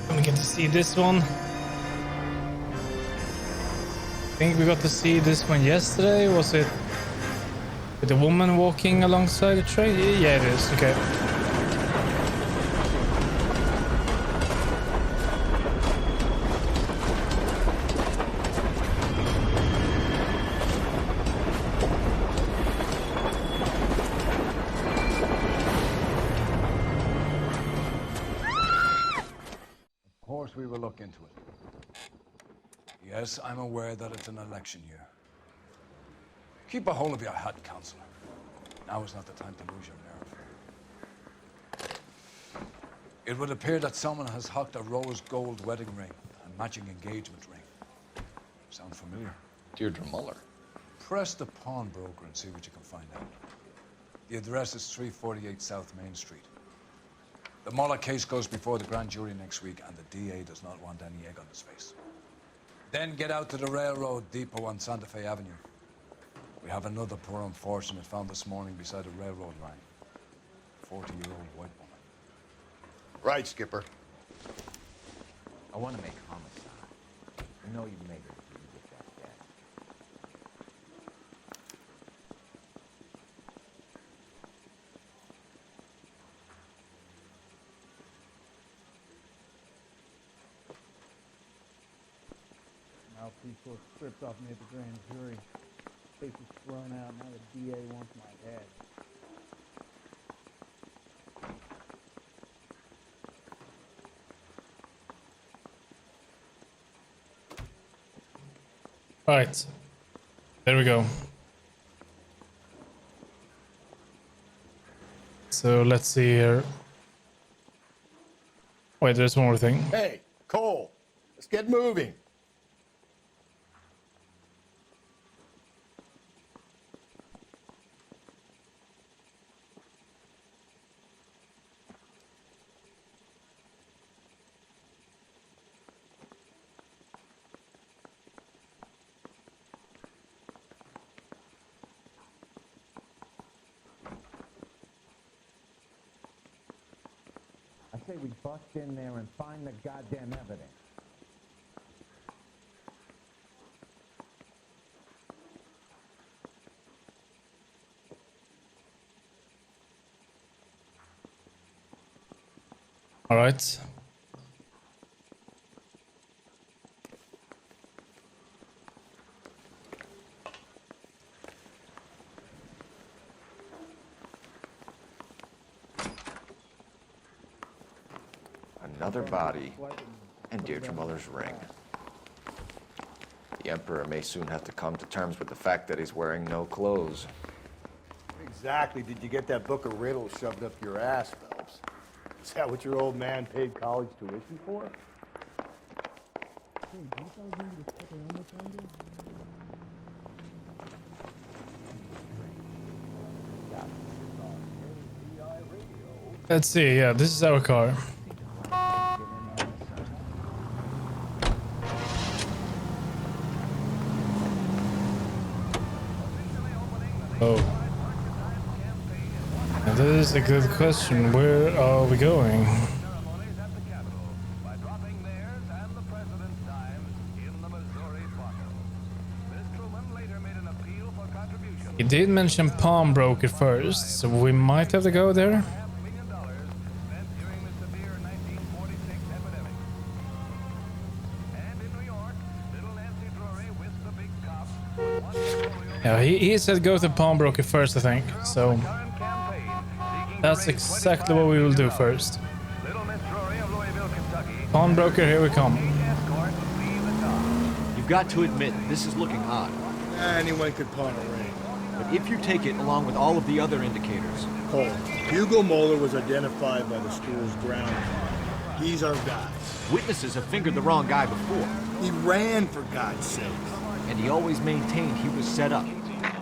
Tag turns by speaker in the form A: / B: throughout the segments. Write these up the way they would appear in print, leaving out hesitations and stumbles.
A: We get to see this one. I think we got to see this one yesterday. Was it with the woman walking alongside the train? Yeah, it is. Okay.
B: Of course we will look into it.
C: Yes, I'm aware that it's an election year. Keep a hold of your hat, Counselor. Now is not the time to lose your nerve. It would appear that someone has hocked a rose gold wedding ring and matching engagement ring. Sound familiar?
D: Deirdre Muller.
C: Press the pawnbroker and see what you can find out. The address is 348 South Main Street. The Muller case goes before the grand jury next week, and the DA does not want any egg on his face. Then get out to the railroad depot on Santa Fe Avenue. We have another poor unfortunate found this morning beside a railroad line. 40-year-old white woman.
B: Right, Skipper.
E: I want to make homicide. I know you've made it until you get that dead.
F: Now people stripped off me at the grand jury. Case is thrown out. Now the DA wants my head.
A: Right. There we go. So let's see here. Wait, there's one more thing.
B: Hey, Cole, let's get moving.
E: I say we bust in there and find the goddamn evidence.
A: All right.
D: Another body, and Deirdre Muller's ring. The Emperor may soon have to come to terms with the fact that he's wearing no clothes.
B: Exactly did you get that book of riddles shoved up your ass, Phelps? Is that what your old man paid college tuition for?
A: Let's see. Yeah, this is our car. Oh. Now, that is a good question. Where are we going? He did mention pawnbroker first, so we might have to go there. Yeah, he said go to pawnbroker first, I think. So that's exactly what we will do first. Pawnbroker, here we come.
G: You've got to admit, this is looking odd.
B: Anyone could pawn a ring.
G: But if you take it along with all of the other indicators...
B: Cole, Hugo Moeller was identified by the school's ground. He's our guy.
G: Witnesses have fingered the wrong guy before.
B: He ran, for God's sake.
G: And he always maintained he was set up.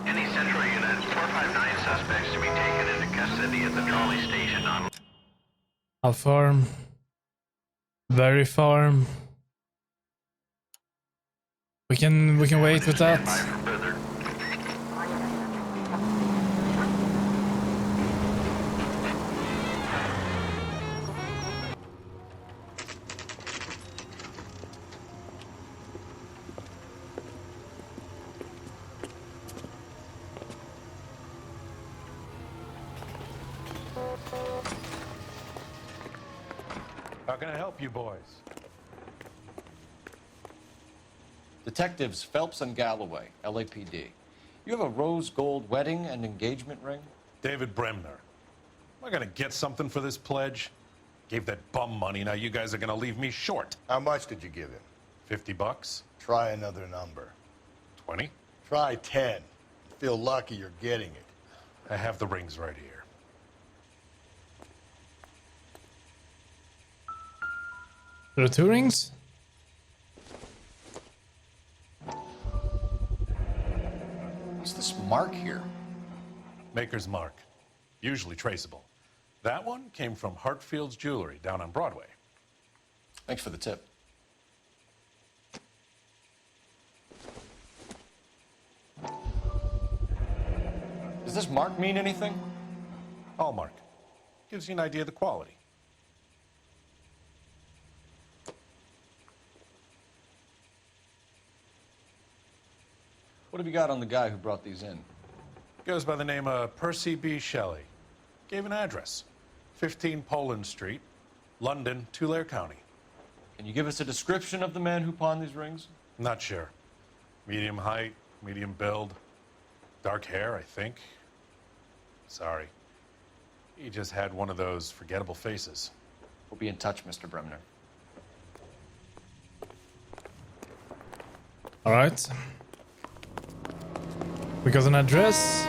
H: Any Central Unit, 459 suspects to be taken into custody at the trolley station on...
A: How far? Very far. We can wait with that.
I: How can I help you boys?
D: Detectives Phelps and Galloway, LAPD. You have a rose gold wedding and engagement ring?
I: David Bremner. Am I gonna get something for this pledge? Gave that bum money, now you guys are gonna leave me short.
B: How much did you give him?
I: $50?
B: Try another number.
I: 20?
B: Try 10. Feel lucky you're getting it.
I: I have the rings right here.
A: There are 2 rings?
D: What's this mark here?
I: Maker's mark. Usually traceable. That one came from Hartfield's Jewelry down on Broadway.
D: Thanks for the tip. Does this mark mean anything?
I: Hallmark. Gives you an idea of the quality.
D: What have you got on the guy who brought these in?
I: Goes by the name of Percy B. Shelley. Gave an address. 15 Poland Street, London, Tulare County.
D: Can you give us a description of the man who pawned these rings?
I: Not sure. Medium height, medium build. Dark hair, I think. Sorry. He just had one of those forgettable faces.
D: We'll be in touch, Mr. Bremner.
A: All right. We got an address.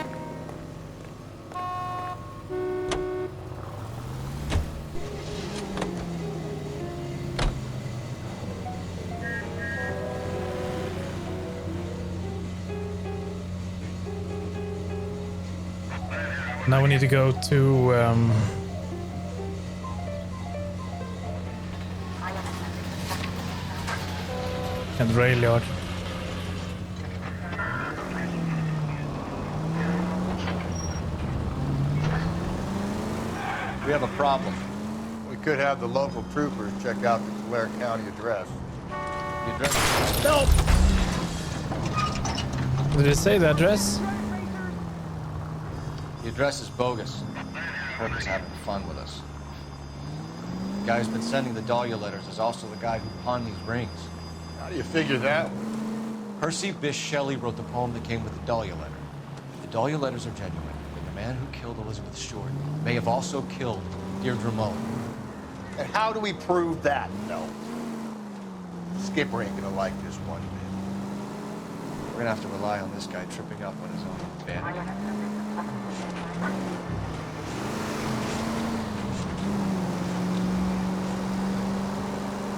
A: Now we need to go to and rail yard.
D: We have a problem.
B: We could have the local troopers check out the Tulare County address.
D: The address.
B: Help!
A: Did it say the address?
D: The address is bogus. Kirk is having fun with us. The guy who's been sending the Dahlia letters is also the guy who pawned these rings.
B: How do you figure that?
D: Percy Bysshe Shelley wrote the poem that came with the Dahlia letter. If the Dahlia letters are genuine, then the man who killed Elizabeth Short may have also killed Deirdre Mullen.
B: And how do we prove that? No. Skipper ain't gonna like this one bit.
D: We're gonna have to rely on this guy tripping up on his own bandit.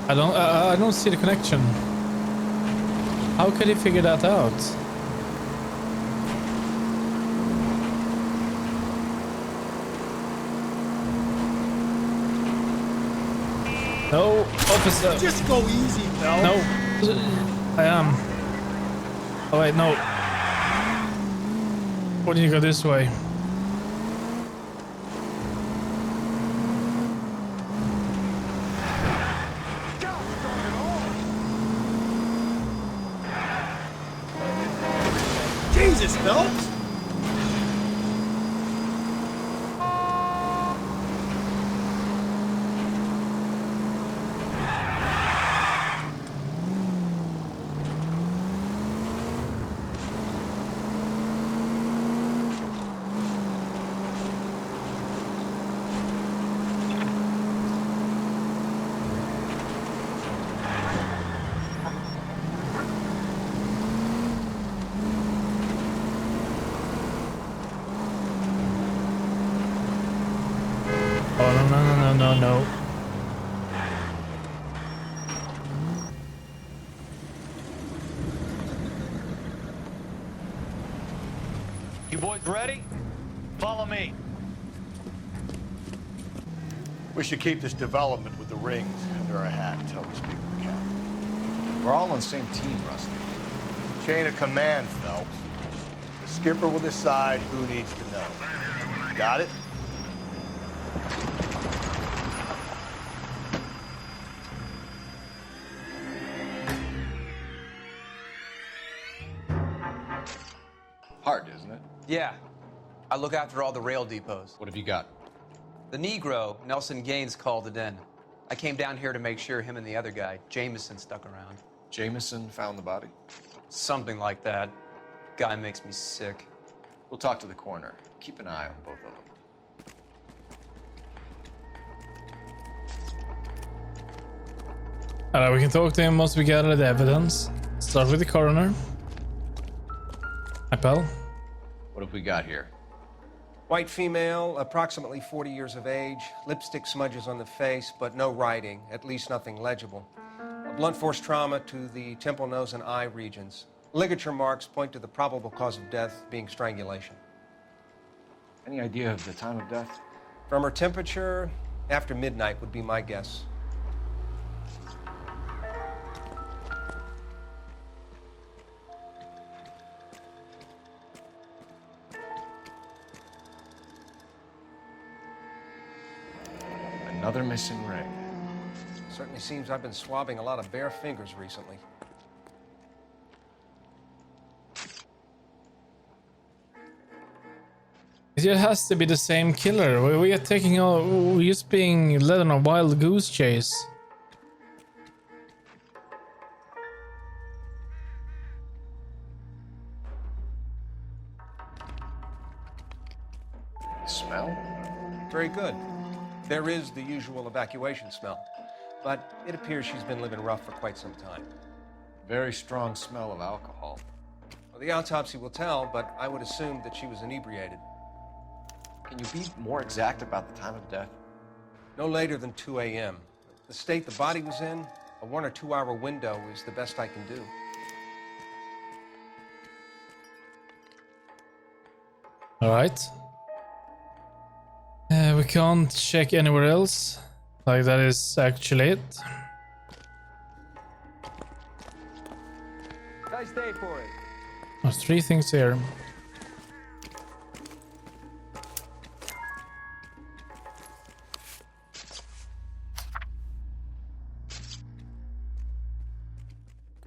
A: I don't see the connection. How could he figure that out? No, officer.
B: Just go easy, Phelps.
A: No, I am. Oh wait, no. Why did you go this way?
B: Jesus, Phelps!
A: No.
J: You boys ready? Follow me.
B: We should keep this development with the rings under our hat until we speak with the captain.
D: We're all on the same team, Rusty.
B: Chain of command, Phelps. The skipper will decide who needs to know. Got it?
D: Hard, isn't it?
K: Yeah. I look after all the rail depots.
D: What have you got?
K: The Negro, Nelson Gaines, called it in. I came down here to make sure him and the other guy, Jameson, stuck around.
D: Jameson found the body?
K: Something like that. Guy makes me sick.
D: We'll talk to the coroner. Keep an eye on both of them.
A: Alright, we can talk to him once we gather the evidence. Start with the coroner. Hi, pal.
D: What have we got here?
L: White female, approximately 40 years of age, lipstick smudges on the face, but no writing, at least nothing legible. A blunt force trauma to the temple, nose, and eye regions. Ligature marks point to the probable cause of death being strangulation.
D: Any idea of the time of death?
L: From her temperature, after midnight would be my guess.
D: Another missing ring.
L: Certainly seems I've been swabbing a lot of bare fingers recently.
A: It has to be the same killer. We are taking all. We're just being led on a wild goose chase.
D: Smell?
L: Very good. There is the usual evacuation smell, but it appears she's been living rough for quite some time.
D: Very strong smell of alcohol.
L: Well, the autopsy will tell, but I would assume that she was inebriated.
D: Can you be more exact about the time of death?
L: No later than 2 a.m. The state the body was in, a 1 or 2 hour window is the best I can do.
A: All right. We can't check anywhere else. Like, that is actually it.
L: Nice day for it.
A: There's 3 things here.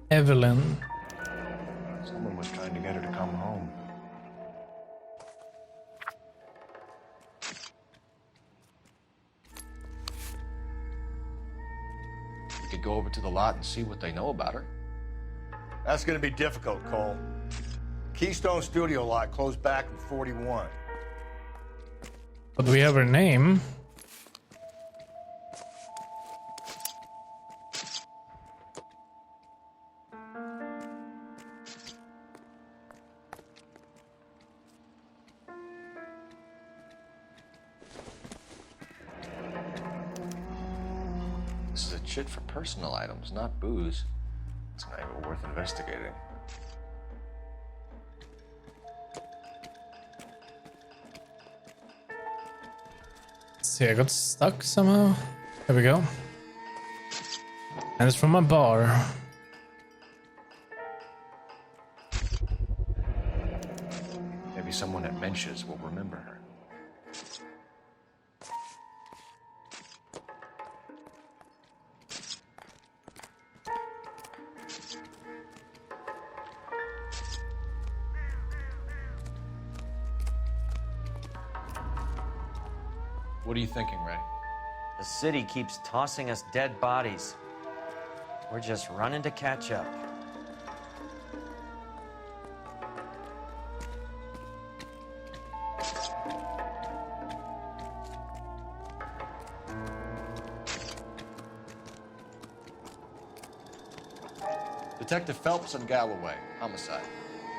A: Evelyn.
D: Someone was trying to get her to come home. We could go over to the lot and see what they know about her.
B: That's gonna be difficult, Cole. Keystone Studio lot closed back in 41.
A: But we have her name.
D: This is a chit for personal items, not booze. It's an angle worth investigating.
A: See, I got stuck somehow. There we go. And it's from a bar.
D: Maybe someone at Mensch's will remember her. What are you thinking, Ray?
M: The city keeps tossing us dead bodies. We're just running to catch up.
D: Detective Phelps and Galloway, homicide.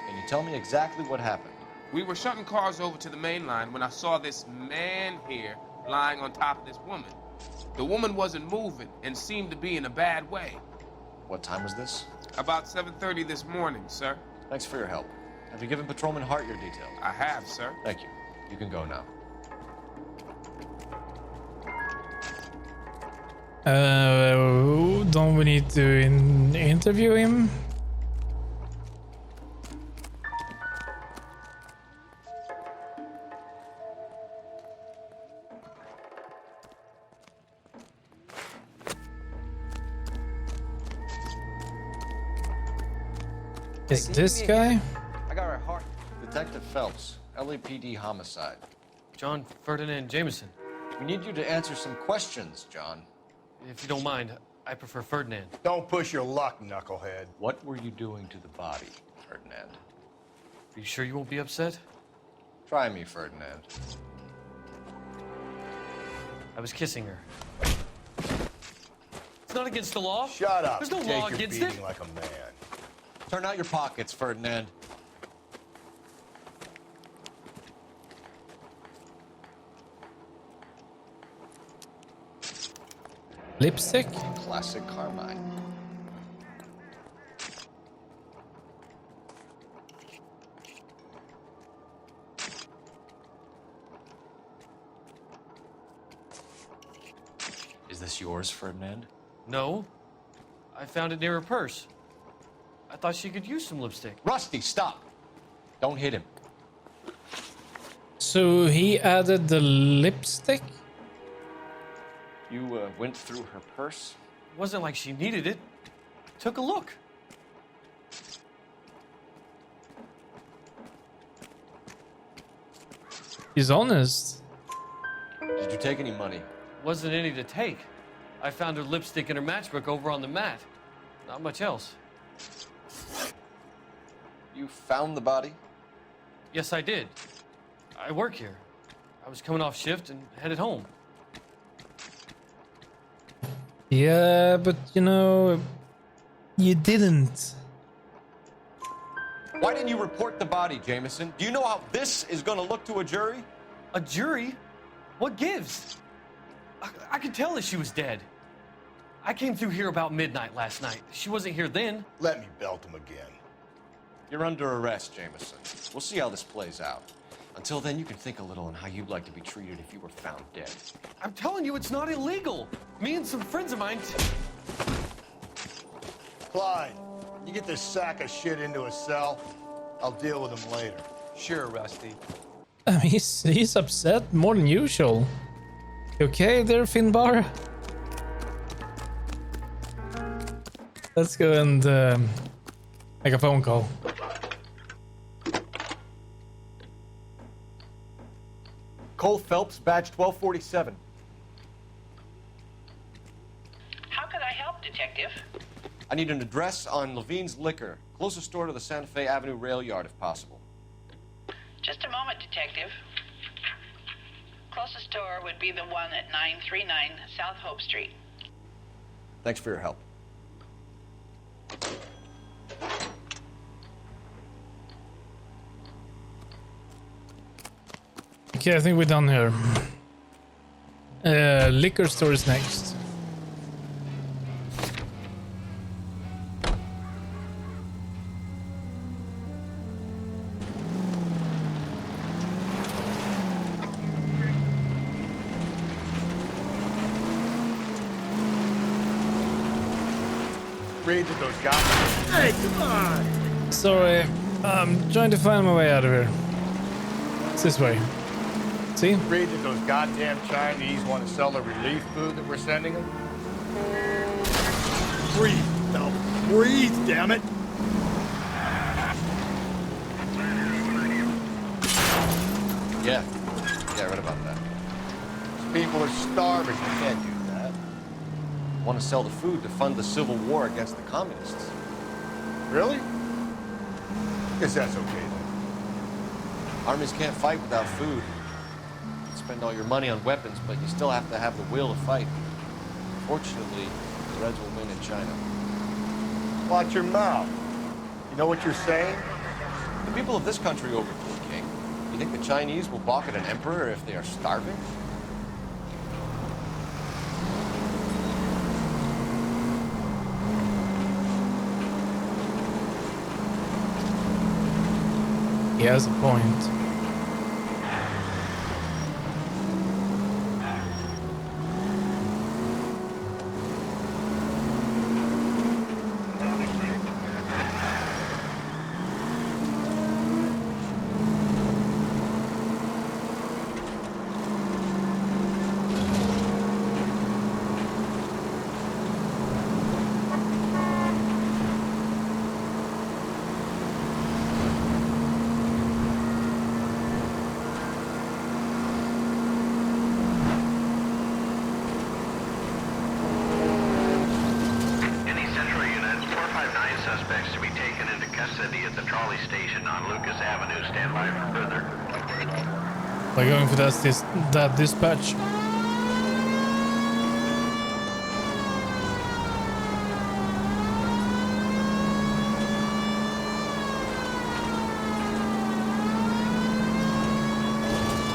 D: Can you tell me exactly what happened?
N: We were shutting cars over to the main line when I saw this man here lying on top of this woman. The woman wasn't moving and seemed to be in a bad way.
D: What time was this?
N: About 7:30 this morning, sir.
D: Thanks for your help. Have you given Patrolman Hart your details?
N: I have, sir.
D: Thank you. You can go now.
A: Don't we need to interview him? Is this guy?
L: I got her heart.
D: Detective Phelps, LAPD homicide. John Ferdinand Jameson. We need you to answer some questions, John. If you don't mind, I prefer Ferdinand.
B: Don't push your luck, knucklehead.
D: What were you doing to the body, Ferdinand?
O: Are you sure you won't be upset?
D: Try me, Ferdinand.
O: I was kissing her. It's not against the law.
B: Shut up.
O: There's no
B: Jake,
O: law
B: you're
O: against
B: beating
O: it.
B: like a man.
D: Turn out your pockets, Ferdinand.
A: Lipstick?
D: Classic Carmine. Is this yours, Ferdinand?
O: No. I found it near her purse. I thought she could use some lipstick.
D: Rusty, stop! Don't hit him.
A: So he added the lipstick?
D: You went through her purse?
O: It wasn't like she needed it. Took a look.
A: He's honest.
D: Did you take any money?
O: Wasn't any to take. I found her lipstick and her matchbook over on the mat. Not much else.
D: You found the body?
O: Yes, I did. I work here. I was coming off shift and headed home.
A: Yeah, but you know, you didn't.
D: Why didn't you report the body, Jameson? Do you know how this is going to look to a jury?
O: A jury? What gives? I could tell that she was dead. I came through here about midnight last night. She wasn't here then.
B: Let me belt him again.
D: You're under arrest, Jameson. We'll see how this plays out. Until then, you can think a little on how you'd like to be treated if you were found dead.
O: I'm telling you, it's not illegal. Me and some friends of mine...
B: Clyde, you get this sack of shit into a cell. I'll deal with him later.
K: Sure, Rusty.
A: He's upset more than usual. You okay there, Finbar? Let's go and make a phone call.
G: Cole Phelps, badge 1247.
P: How could I help, Detective?
D: I need an address on Levine's Liquor. Closest store to the Santa Fe Avenue rail yard, if possible.
P: Just a moment, Detective. Closest store would be the one at 939 South Hope Street.
D: Thanks for your help.
A: Okay, I think we're done here. Liquor store is next.
B: Read to those guys. Hey, come on!
A: Sorry, I'm trying to find my way out of here. It's this way. See?
B: Read that those goddamn Chinese want to sell the relief food that we're sending them. Breathe, no, breathe, damn it!
D: Yeah, I read about that.
B: People are starving. You can't do that.
D: Want to sell the food to fund the civil war against the communists.
B: Really? Guess that's okay then.
D: Armies can't fight without food. You spend all your money on weapons, but you still have to have the will to fight. Fortunately, the Reds will win in China.
B: Watch your mouth. You know what you're saying?
D: The people of this country overthrew a king. You think the Chinese will balk at an emperor if they are starving?
A: He has a point.
H: City at the trolley station on Lucas Avenue. Stand by for further.
A: We're going for that dispatch.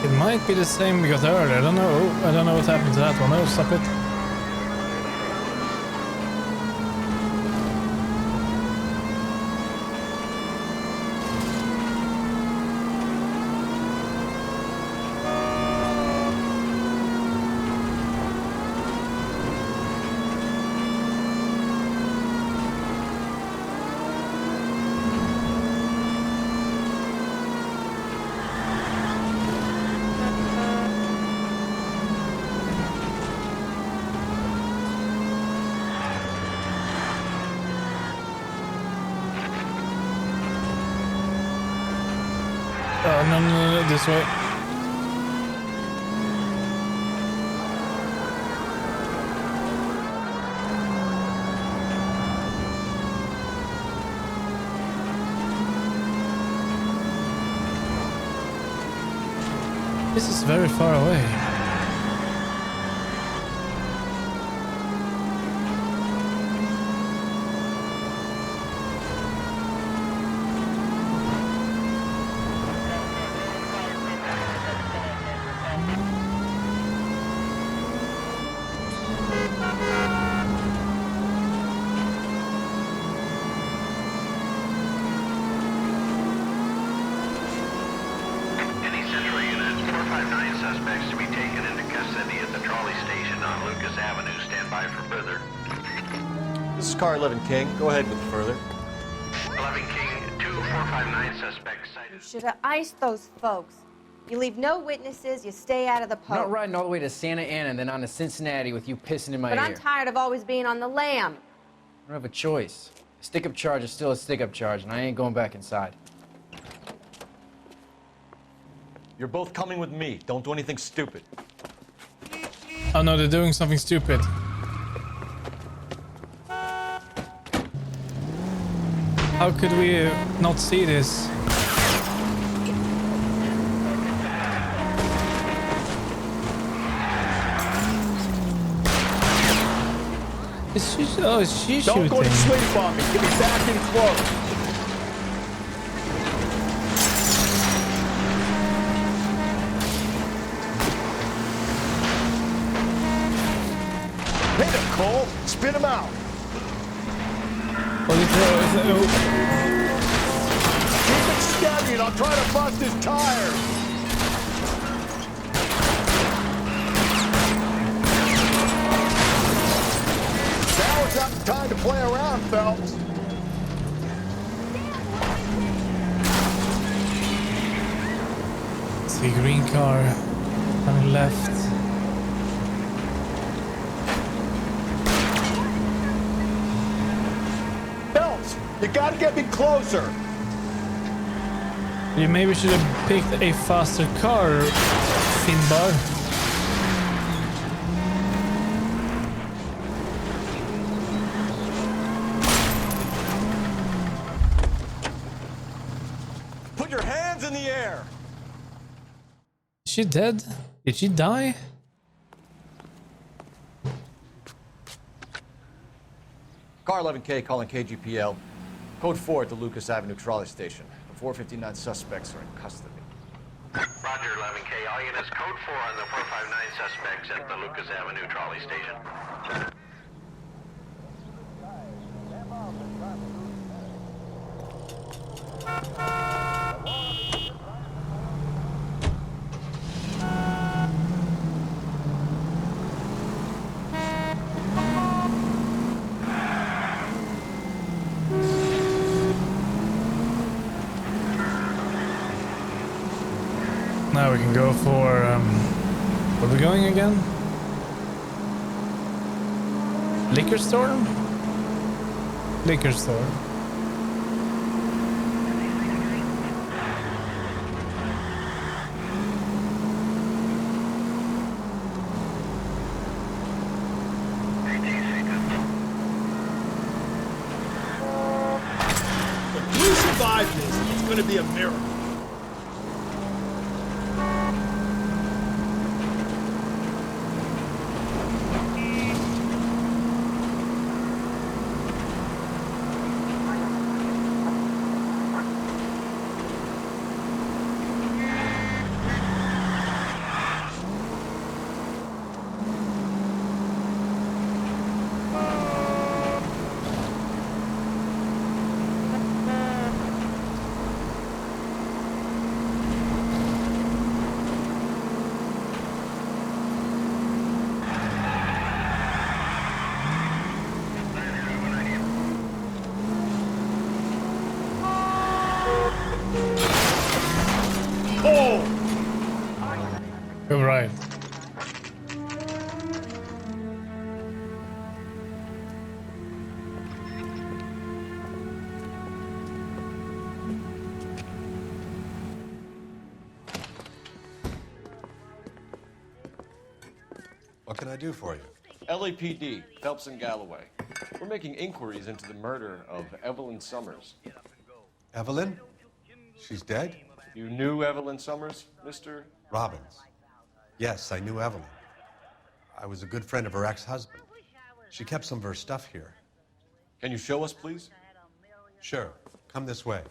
A: It might be the same we got earlier. I don't know. I don't know what happened to that one. Oh, stop it. Oh, no, this way. This is very far away.
H: Suspects to be taken into custody at the trolley station on Lucas Avenue. Stand by for further.
D: This is car 11 King. Go ahead with further.
H: 11 King, 2459 suspects cited.
Q: You should have iced those folks. You leave no witnesses, you stay out of the
R: I'm
Q: post.
R: not riding all the way to Santa Ana and then on to Cincinnati with you pissing in my
Q: But
R: ear.
Q: I'm tired of always being on the lam.
R: I don't have a choice. A stick-up charge is still a stick-up charge, and I ain't going back inside.
D: You're both coming with me. Don't do anything stupid.
A: Oh no, they're doing something stupid. How could we not see this? Is she shooting?
B: Don't go to sleep on me. Get me back in close. Hit him, Cole. Spit him out.
A: Keep
B: it steady and I'll try to bust his tires. Now is not the time to play around, Phelps.
A: See green car coming left.
B: You gotta get me closer.
A: You maybe should have picked a faster car, Finbar.
D: Put your hands in the air.
A: Is she dead? Did she die?
D: Car 11K calling KGPL. Code 4 at the Lucas Avenue trolley station. The 459 suspects are in custody.
H: Roger, 11K. All units, code 4 on the 459 suspects at the Lucas Avenue trolley station.
A: Now we can go for, where are we going again? Liquor store? Liquor store.
B: going to be a miracle.
A: You're right.
S: What can I do for you?
D: LAPD, Phelps and Galloway. We're making inquiries into the murder of Evelyn Summers.
S: Evelyn? She's dead?
D: You knew Evelyn Summers, Mr.
S: Robbins. Yes, I knew Evelyn. I was a good friend of her ex-husband. She kept some of her stuff here.
D: Can you show us, please?
S: Sure. Come this way.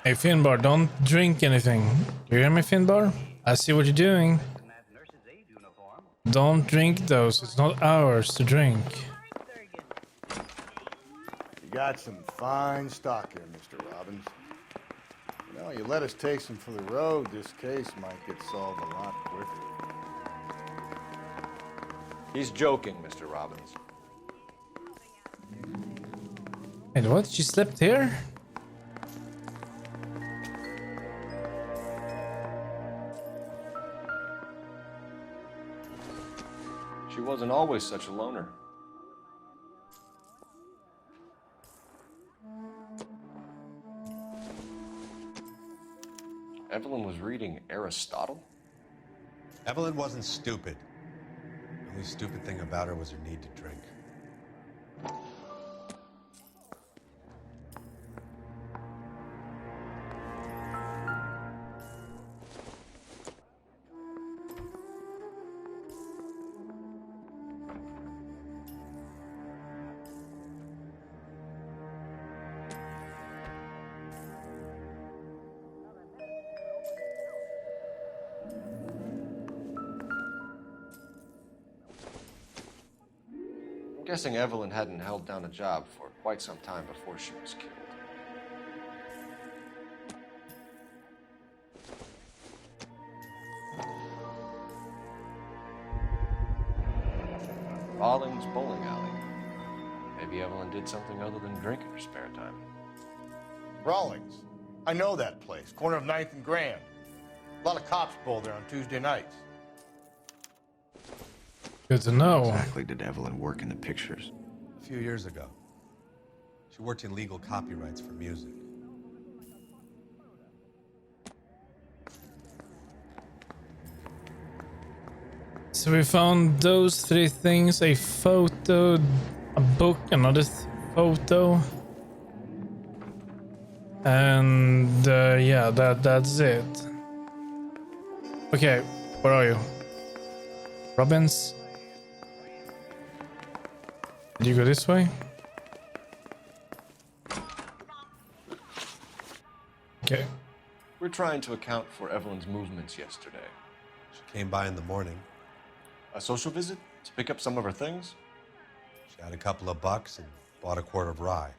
A: Hey, Finbar, don't drink anything. You hear me, Finbar? I see what you're doing. Don't drink those. It's not ours to drink.
B: You got some fine stock here, Mr. Robbins. You know, you let us take some for the road, this case might get solved a lot quicker.
D: He's joking, Mr. Robbins.
A: Wait, what? She slept here?
D: She wasn't always such a loner. Evelyn was reading Aristotle?
S: Evelyn wasn't stupid. The only stupid thing about her was her need to drink.
D: I'm guessing Evelyn hadn't held down a job for quite some time before she was killed. Rawlings Bowling Alley. Maybe Evelyn did something other than drink in her spare time.
B: Rawlings. I know that place. Corner of 9th and Grand. A lot of cops bowl there on Tuesday nights.
A: Good to know.
G: Exactly did Evelyn work in the pictures?
S: A few years ago. She worked in legal copyrights for music.
A: So we found those three things: a photo, a book, another photo, and yeah, that's it. Okay, where are you, Robbins? Did you go this way? Okay.
D: We're trying to account for Evelyn's movements yesterday.
S: She came by in the morning.
D: A social visit? To pick up some of her things?
S: She had a couple of bucks and bought a quart of rye.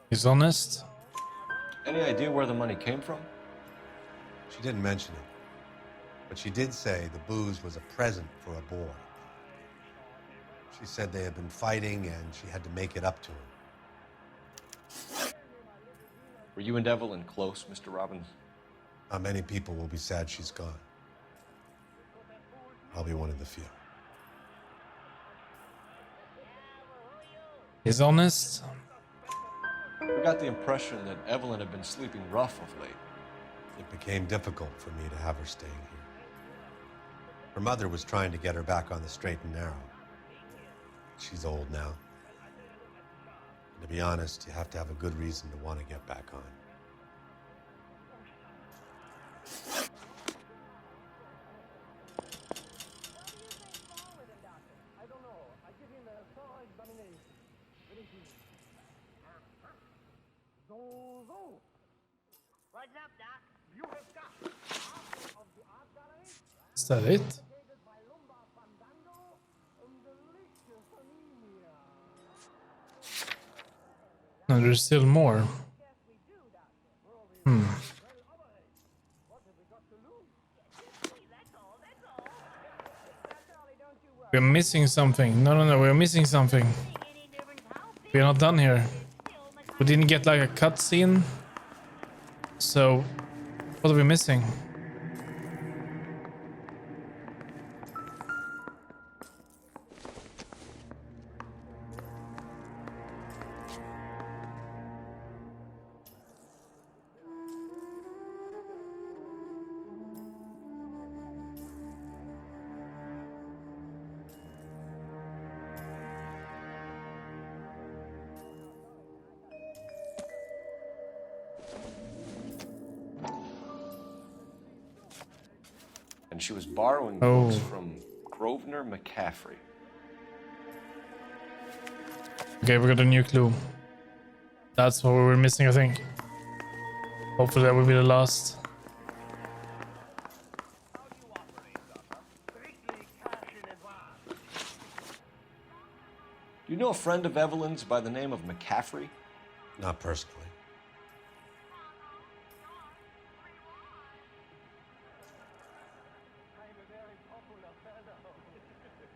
A: He's honest.
D: Any idea where the money came from?
S: She didn't mention it. But she did say the booze was a present for a boy. She said they had been fighting and she had to make it up to him.
D: Were you and Evelyn close, Mr. Robbins?
S: Not many people will be sad she's gone. I'll be one of the few.
A: He's honest.
D: We got the impression that Evelyn had been sleeping rough of late.
S: It became difficult for me to have her staying here. Her mother was trying to get her back on the straight and narrow. She's old now. And to be honest, you have to have a good reason to want to get back on.
A: Is that it? No, there's still more. We're missing something. No, we're missing something. We're not done here. We didn't get like a cutscene. So, what are we missing?
D: And she was borrowing books from Grosvenor McCaffrey.
A: Okay, we got a new clue. That's what we were missing, I think. Hopefully that will be the last.
D: Do you know a friend of Evelyn's by the name of McCaffrey?
S: Not personally.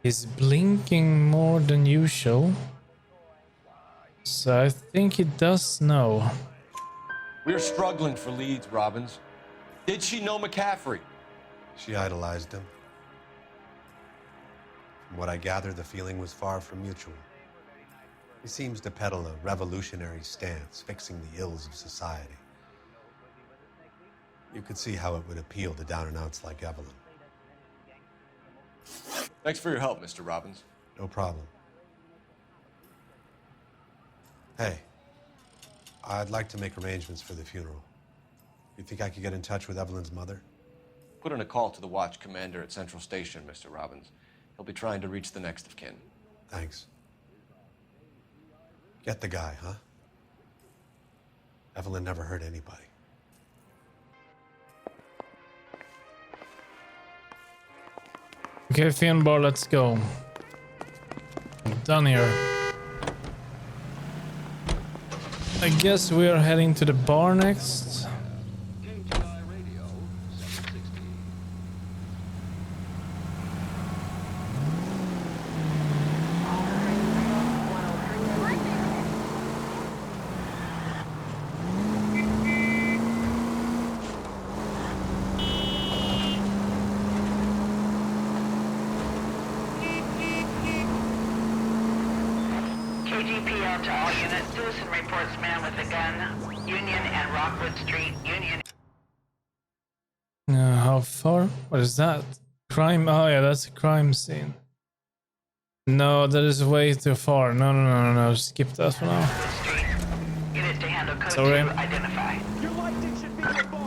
A: He's blinking more than usual. So I think he does know.
D: We're struggling for leads, Robbins. Did she know McCaffrey?
S: She idolized him. From what I gather, the feeling was far from mutual. He seems to peddle a revolutionary stance, fixing the ills of society. You could see how it would appeal to down-and-outs like Evelyn.
D: Thanks for your help, Mr. Robbins.
S: No problem. Hey, I'd like to make arrangements for the funeral. You think I could get in touch with Evelyn's mother?
D: Put in a call to the watch commander at Central Station, Mr. Robbins. He'll be trying to reach the next of kin.
S: Thanks. Get the guy, huh? Evelyn never hurt anybody.
A: Okay, Finbar, let's go. I'm done here. I guess we are heading to the bar next.
P: KGPL to all units. Citizen reports man with a gun. Union and Rockwood Street. Union.
A: How far? What is that? Crime? Oh yeah, that's a crime scene. No, that is way too far. No. Skip that for now.
P: Unit to handle code
A: Sorry.
P: 2. Identify.
G: Your lighting should be your fault.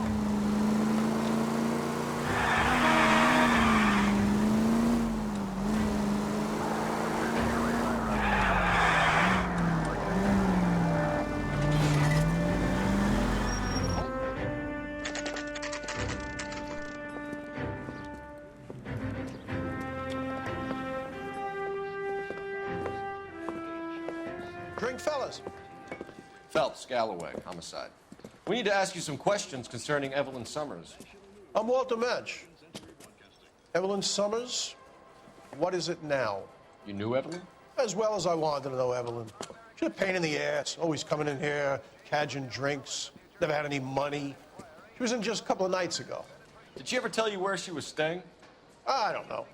T: Drink, fellas.
D: Phelps, Galloway, homicide. We need to ask you some questions concerning Evelyn Summers.
T: I'm Walter Mensch. Evelyn Summers, what is it now?
D: You knew Evelyn?
T: As well as I wanted to know Evelyn. She's a pain in the ass, always coming in here, cadging drinks, never had any money. She was in just a couple of nights ago.
D: Did she ever tell you where she was staying?
T: I don't know.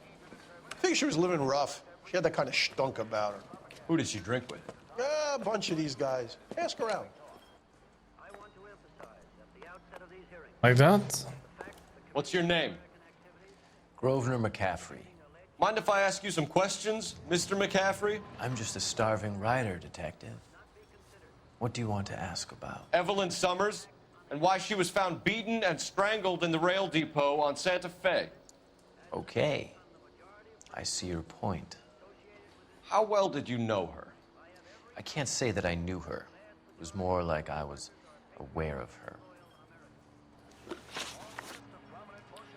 T: I think she was living rough. She had that kind of stunk about her.
D: Who did she drink with?
T: A bunch of these guys. Ask around.
A: Like that?
D: What's your name?
K: Grosvenor McCaffrey.
D: Mind if I ask you some questions, Mr. McCaffrey?
K: I'm just a starving writer, Detective. What do you want to ask about?
D: Evelyn Summers, and why she was found beaten and strangled in the rail depot on Santa Fe.
K: Okay. I see your point.
D: How well did you know her?
K: I can't say that I knew her. It was more like I was aware of her.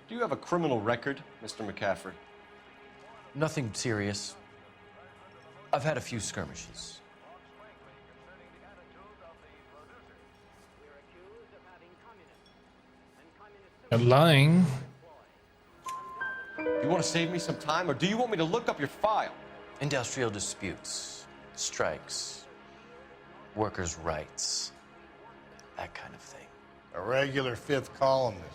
D: Do you have a criminal record, Mr. McCaffrey?
K: Nothing serious. I've had a few skirmishes.
A: You're lying.
D: You want to save me some time, or do you want me to look up your file?
K: Industrial disputes, strikes, workers' rights, that kind of thing.
B: A regular fifth columnist.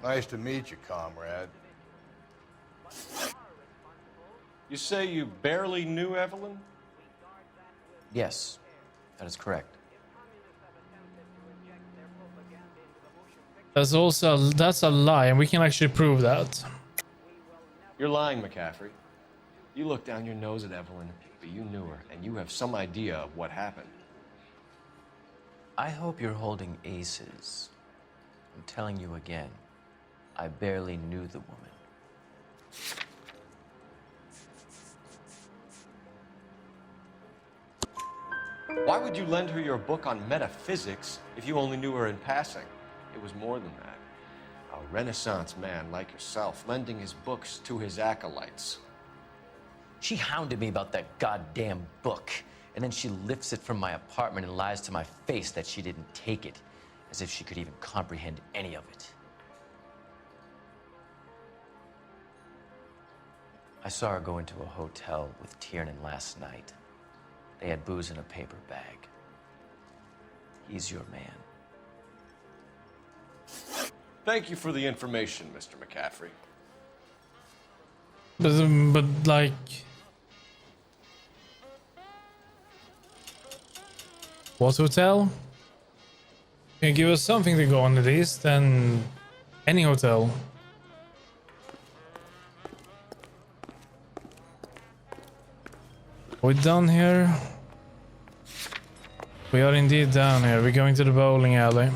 B: Nice to meet you, comrade.
D: You say you barely knew Evelyn?
K: Yes, that is correct.
A: That's a lie, and we can actually prove that.
D: You're lying, McCaffrey. You look down your nose at Evelyn, but you knew her, and you have some idea of what happened.
K: I hope you're holding aces. I'm telling you again, I barely knew the woman.
D: Why would you lend her your book on metaphysics if you only knew her in passing? It was more than that. A Renaissance man like yourself, lending his books to his acolytes.
K: She hounded me about that goddamn book, and then she lifts it from my apartment and lies to my face that she didn't take it, as if she could even comprehend any of it. I saw her go into a hotel with Tiernan last night. They had booze in a paper bag. He's your man.
D: Thank you for the information, Mr. McCaffrey.
A: But like... What hotel? Can you give us something to go on at least, then any hotel. We're done here. We are indeed down here. We're going to the bowling alley.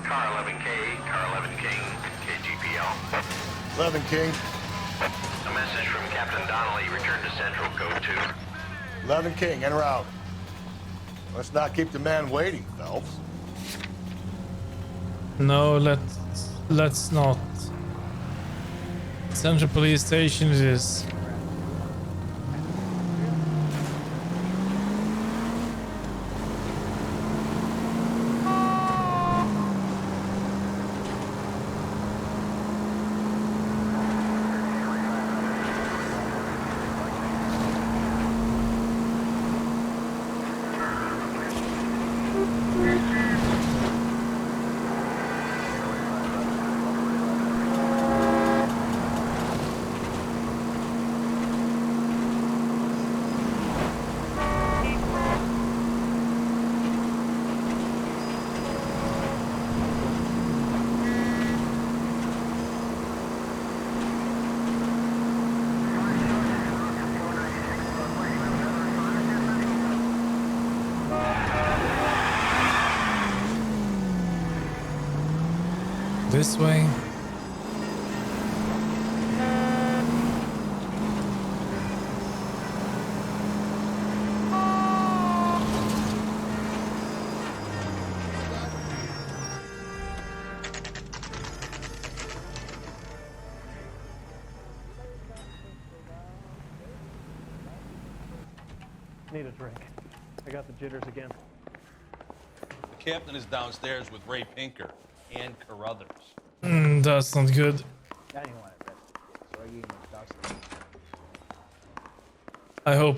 H: Car 11K, Car 11 King, KGPL.
B: 11 King.
H: A message from Captain Donnelly. Return to Central, Code 2.
B: 11 King, en route. Let's not keep the man waiting, Phelps.
A: No, let's not. Central Police Station it is. This way.
F: Need a drink. I got the jitters again.
U: The captain is downstairs with Ray Pinker and Carruthers.
A: That's not good. I hope